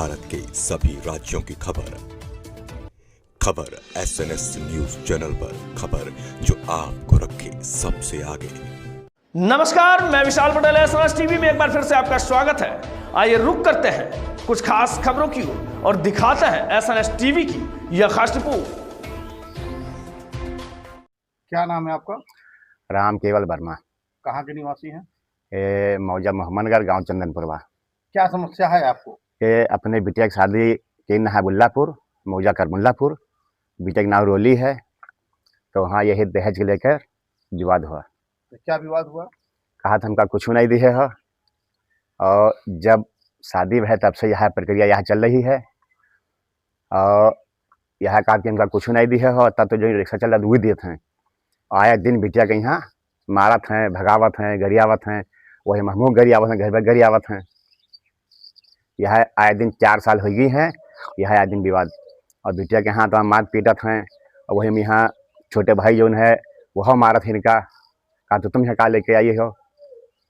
भारत के सभी राज्यों की खबर SNS न्यूज चैनल पर, खबर जो आपको रखे सबसे आगे। नमस्कार, मैं विशाल पटेल, SNS टीवी में एक बार फिर से आपका स्वागत है। आइए रुक करते हैं कुछ खास खबरों की ओर और दिखाते हैं SNS टीवी की यह खास रिपोर्ट। क्या नाम है आपका? राम केवल वर्मा। कहाँ के निवासी हैं? मौजा मोहम्मदगढ़, गांव चंदनपुरवा। क्या समस्या है आपको? अपने बिटिया की शादी की है बुल्लापुर, मौजा करमुल्लापुर। बिटिया का नाम रोली है, तो वहाँ यही दहेज के लेकर विवाद हुआ। तो क्या विवाद हुआ? कहा था हमका कुछ नहीं दिए है, और जब शादी है तब से यह प्रक्रिया यहाँ चल रही है। और यह कहा कि हमका कुछ नहीं दिए है, तब तो जो रिक्शा चल रहा है वही दिए थे। आया दिन बिटिया के यहाँ मारत हैं, भगावत हैं, गरियावत हैं, वही महमूद गरियावत हैं, घर पर गरियावत हैं। यह आए दिन 4 साल हो गई हैं, यह आए दिन विवाद। और बिटिया के यहाँ तो हम मार पीटत हैं, और वही में यहाँ छोटे भाई जो है वह मारत है इनका। कहा तो तुम यहाँ का लेके आई हो।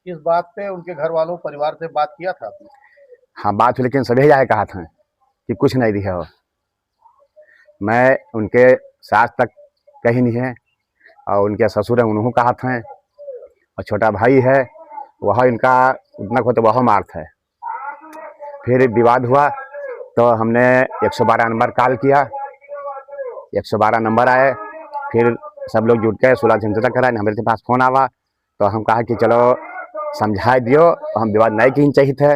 इस बात पे उनके घर वालों परिवार से बात किया था आपने? हाँ बात हुई, लेकिन सभी जाए कहा था कि कुछ नहीं दिया हो। मैं उनके सास तक कहीं नहीं है, और उनके ससुर है उन्होंने कहा था, और छोटा भाई है वह इनका उतना को तो वह मारत है। फिर विवाद हुआ तो हमने 112 नंबर कॉल किया, 112 नंबर आए। फिर सब लोग जुट के सुलह झंझट कराए। हमारे पास फोन आवा तो हम कहा कि चलो समझा दियो, हम विवाद नहीं की चाहिए थे,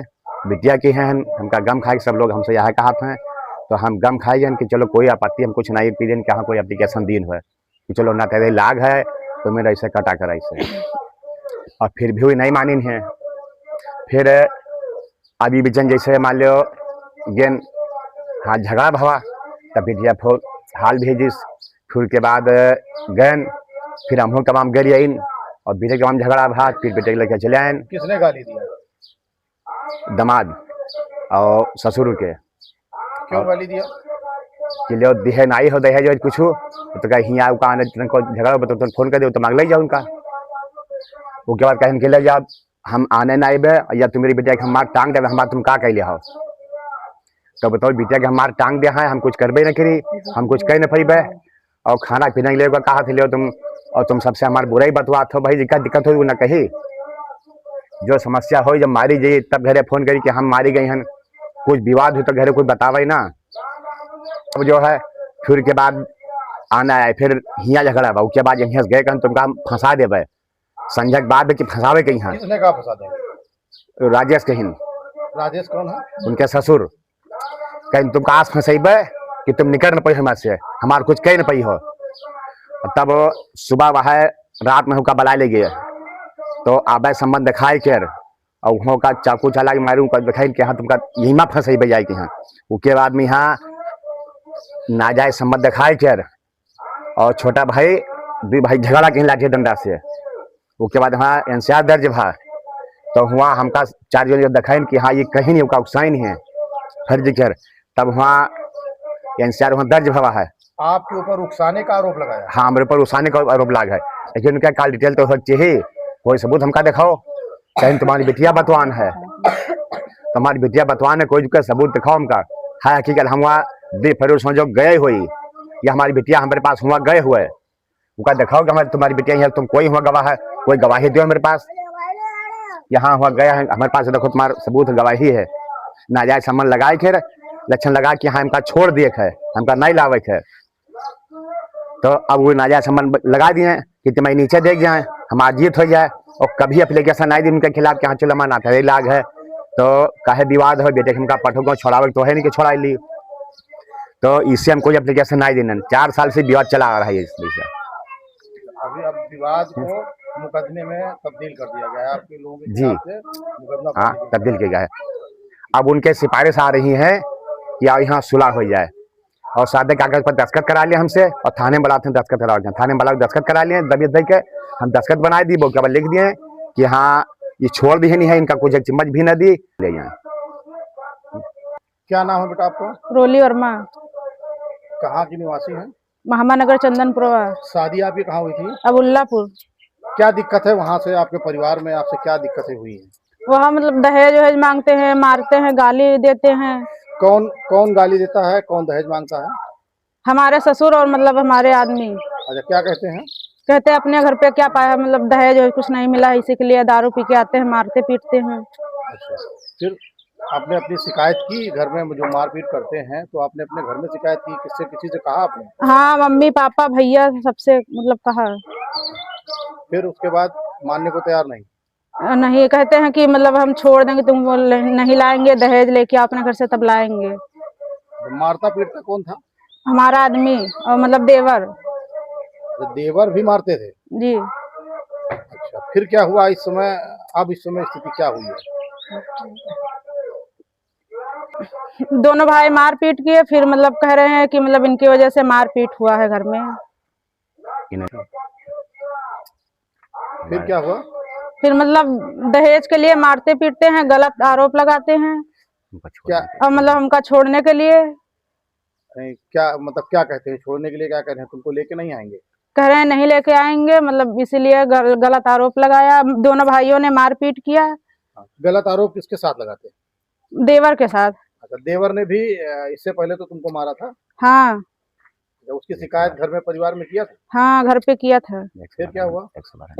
बिटिया की हैं, हमका गम खाए। सब लोग हमसे यह कहा था, तो हम गम खाए कि चलो कोई आपत्ति, हम कुछ नहीं पी कहाँ कोई एप्लीकेशन दिन हुए कि चलो ना तेरे लाग है तो मेरा ऐसे कटा कर ऐसे। और फिर भी नहीं मानी है। फिर अभी बिचन जैसे मान लो गेन हाँ झगड़ा भवा, तब बिटिया फोन हाल भेजिस। फिर के बाद गन फिर हम तमाम गए इन, और बेटे के तमाम झगड़ा भा। फिर बेटे के लेकर चले आए। किसने गाली दिया? दामाद और ससुर के। क्यों गाली दिया? कि लो दिहे नाई हो दहेज वेज कुछ तो कहीं हिया आने को झगड़ा हो तो फोन कर दे तो मांग ले जाओ उनका। उसके बाद कहीं ले जाओ हम आने ना आए, या तुम मेरी बेटिया के हमार टांग दे, हमार तुम का कह लिया हो। तो बताओ बिटिया के हमार टांग दे हैं, हम कुछ करबे न करी, हम कुछ कह न पैबे। और खाना पीना के लिए कहा थे ले तुम, और तुम सबसे हमारे बुराई बतवा हो। भाई दिक्कत हो ना कही, जो समस्या हो जब मारी जाइए तब घरे फोन करी कि हम मारी गई हैं। कुछ विवाद हो तो घरे कुछ बतावे ना। अब जो है फिर के बाद आना है, फिर हिया झगड़ा बा। उसके बाद यहाँ से गए कहन तुमका फंसा देवे, संजय बाद कि फंसावे कहीं। किसने कहा फंसा देंगे? राजेश कहीं। राजेश कौन है? उनके ससुर। कहीं तुम काश फंसेबे कि तुम निकल न पाई हमारे से, हमार कुछ कह न पाई हो। तब सुबह वह रात में होका बुला ले गए, तो आबे संबंध दिखाई कर, और वहाँ का चाकू चला के मारू दिखाई कि हाँ तुमका यही में फंसेबे जाए कि हाँ। उसके बाद में यहाँ नाजायज संबंध दिखाई कर, और छोटा भाई दू भाई झगड़ा कहीं लाठी डंडा से। उसके बाद वहाँ NCR दर्ज भा, तो हुआ हमका 4 जन दिखाई कि हाँ ये कहीं नहीं उकसाइन है फर्ज कर। तब वहाँ NCR वहाँ दर्ज भवा है। आपके ऊपर उकसाने का आरोप लगाया? हाँ हमारे ऊपर उकसाने का आरोप लगा है, लेकिन उनका कॉल डिटेल तो चाहिए, कोई सबूत हमका दिखाओ। कहीं तुम्हारी बिटिया बतवान है, तुम्हारी बिटिया बतवान है, कोई सबूत दिखाओ हमका। है हकीकत हम वहाँ बेफरोज जो गए हुई, या हमारी बिटिया हमारे पास हुआ गए हुए, उनका दिखाओ कि हमारी तुम्हारी बिटिया है, तुम कोई हुआ गवाह है, कोई गवाही दो हमारे पास। यहाँ हुआ गया है हमारे पास, देखो तुम्हारा सबूत गवाही है। नाजायज संबंध लगाए के लक्षण लगा कि हाँ हमका छोड़ दिए है, हमका नहीं लावे है। तो अब वो नाजायज संबंध लगा दिए कि तुम्हें नीचे देख जाए, हमारा जीत हो जाए। और कभी एप्लीकेशन आई दी उनके खिलाफ कि हाँ चलो हमारा नाते लाग है, तो काहे विवाद हो बेटे हमका पठो को छोड़ावे तो है नहीं कि छोड़ा ली। तो इससे हम कोई एप्लीकेशन नहीं देना। 4 साल से विवाद चला आ रहा है इसलिए। अभी अब विवाद को मुकदमे में तब्दील कर दिया गया है आपके लोगों के जी। हिसाब से? मुकदमा हाँ तब्दील किया गया है। अब उनके सिफारिश आ रही है कि यहाँ सुलह हो जाए, और सादे कागज पर दस्तखत करा लिए हमसे, और थाने बुलाते हैं दस्तखत करा, थाने बुला दस्तखत करा लिए दबियत दे के हम दस्तखत बनाए दी। वो केवल लिख दिए कि हाँ ये छोड़ दिए नहीं है, इनका कुछ चम्मच भी न दी ले जाए। क्या नाम है बेटा आपका? रोली वर्मा। कहाँ की निवासी है? मोहम्मदनगर चंदनपुरवा। शादी आपकी कहाँ हुई थी? अबुल्लापुर। क्या दिक्कत है वहाँ से आपके परिवार में? आपसे क्या दिक्कतें हुई हैं? वहाँ मतलब दहेज वहेज मांगते हैं, मारते हैं, गाली देते हैं। कौन कौन गाली देता है, कौन दहेज मांगता है? हमारे ससुर और मतलब हमारे आदमी अच्छा, क्या कहते हैं? कहते हैं अपने घर पे क्या पाया, मतलब दहेज और कुछ नहीं मिला, इसी के लिए दारू पी के आते हैं, मारते पीटते हैं। अच्छा, फिर आपने अपनी शिकायत की घर में जो मारपीट करते हैं, तो आपने अपने घर में शिकायत की, किससे, किसी से कहा आपने? हाँ, मम्मी पापा भैया सबसे मतलब कहा। फिर उसके बाद मानने को तैयार नहीं? नहीं, कहते हैं कि मतलब हम छोड़ देंगे, तुम नहीं लाएंगे दहेज, लेके आओ अपने घर से तब लाएंगे। तो मारता पीटता कौन था? हमारा आदमी और मतलब देवर। तो देवर भी मारते थे? जी। अच्छा, फिर क्या हुआ इस समय? अब इस समय स्थिति क्या हुई है? दोनों भाई मारपीट किए, फिर मतलब कह रहे हैं कि मतलब इनकी वजह से मारपीट हुआ है घर में। फिर क्या हुआ? फिर मतलब दहेज के लिए मारते पीटते हैं, गलत आरोप लगाते हैं क्या और मतलब हमका छोड़ने के लिए क्या मतलब क्या कहते हैं छोड़ने के लिए? क्या कह रहे हैं, तुमको लेके नहीं आएंगे? कह रहे हैं नहीं लेके आएंगे, मतलब इसीलिए गलत आरोप लगाया। दोनों भाइयों ने मारपीट किया। हाँ, गलत आरोप किसके साथ लगाते हैं? देवर के साथ। अच्छा, देवर ने भी इससे पहले तो तुमको मारा था? हाँ। जब उसकी शिकायत घर में परिवार में किया था? हाँ, घर पे किया था। फिर क्या हुआ?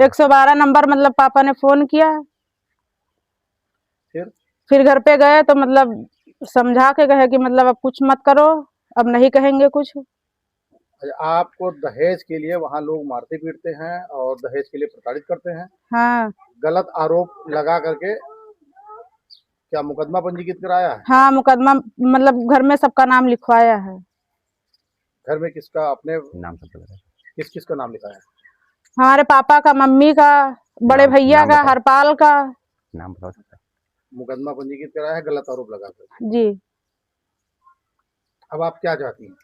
112 नंबर मतलब पापा ने फोन किया। फिर घर पे गए तो मतलब समझा के गए कि मतलब अब कुछ मत करो, अब नहीं कहेंगे कुछ। अच्छा, आपको दहेज के लिए वहाँ लोग मारते पीटते हैं और दहेज के लिए प्रताड़ित करते हैं, हाँ। गलत आरोप लगा करके क्या मुकदमा पंजीकृत कराया है? हाँ, मुकदमा मतलब घर में सबका नाम लिखवाया है। घर में किसका? अपने नाम से? किस किस का नाम लिखा है? हमारे पापा का, मम्मी का, बड़े भैया का, हरपाल का। नाम बता सकते हैं? मुकदमा पंजीकृत कराया है गलत आरोप लगा कर। जी। अब आप क्या चाहती हैं?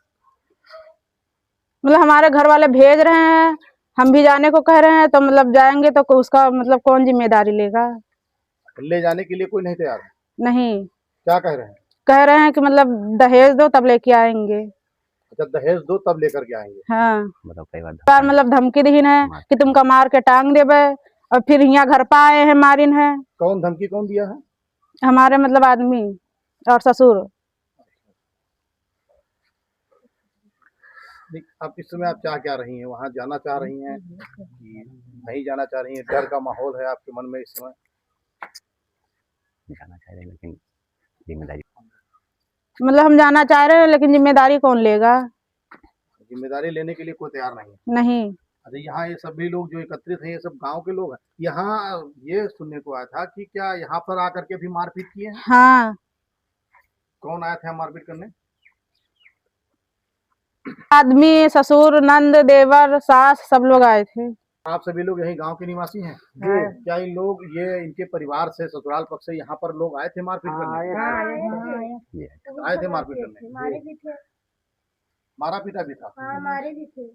मतलब हमारे घर वाले भेज रहे हैं, हम भी जाने को कह रहे हैं, तो मतलब जाएंगे तो उसका मतलब कौन जिम्मेदारी लेगा? ले जाने के लिए कोई नहीं तैयार है? नहीं। क्या कह रहे हैं? कह रहे हैं कि मतलब दहेज दो तब लेके आएंगे। अच्छा, दहेज दो तब लेकर के आएंगे? हाँ। बताओ कई बार मतलब धमकी दी है कि तुमका मार के टांग देवे, और फिर यहाँ घर पे आए हैं मारिन है। कौन धमकी कौन दिया है? हमारे मतलब आदमी और ससुर। अब इस समय आप चाह क्या रही हैं? वहाँ जाना चाह रही हैं कि नहीं जाना चाह रही हैं? डर का माहौल है आपके मन में इस समय? जाना चाह रहे हैं लेकिन जिम्मेदारी, मतलब हम जाना चाह रहे हैं लेकिन जिम्मेदारी कौन लेगा? जिम्मेदारी लेने के लिए कोई तैयार नहीं है? नहीं। अच्छा, यहाँ ये सभी लोग जो एकत्रित हैं, ये सब गांव के लोग हैं? यहाँ ये सुनने को आया था कि क्या यहाँ पर आकर के भी मारपीट किए हैं? हाँ। कौन आया था मारपीट करने? आदमी, ससुर, नंद, देवर, सास, सब लोग आए थे। आप सभी लोग यही गांव के निवासी हैं? क्या ये लोग, ये इनके परिवार से, ससुराल पक्ष से यहाँ पर लोग आए थे मारपीट करने? आए थे मारपीट करने? मारा पीटा भी था? हाँ, मारे भी थे।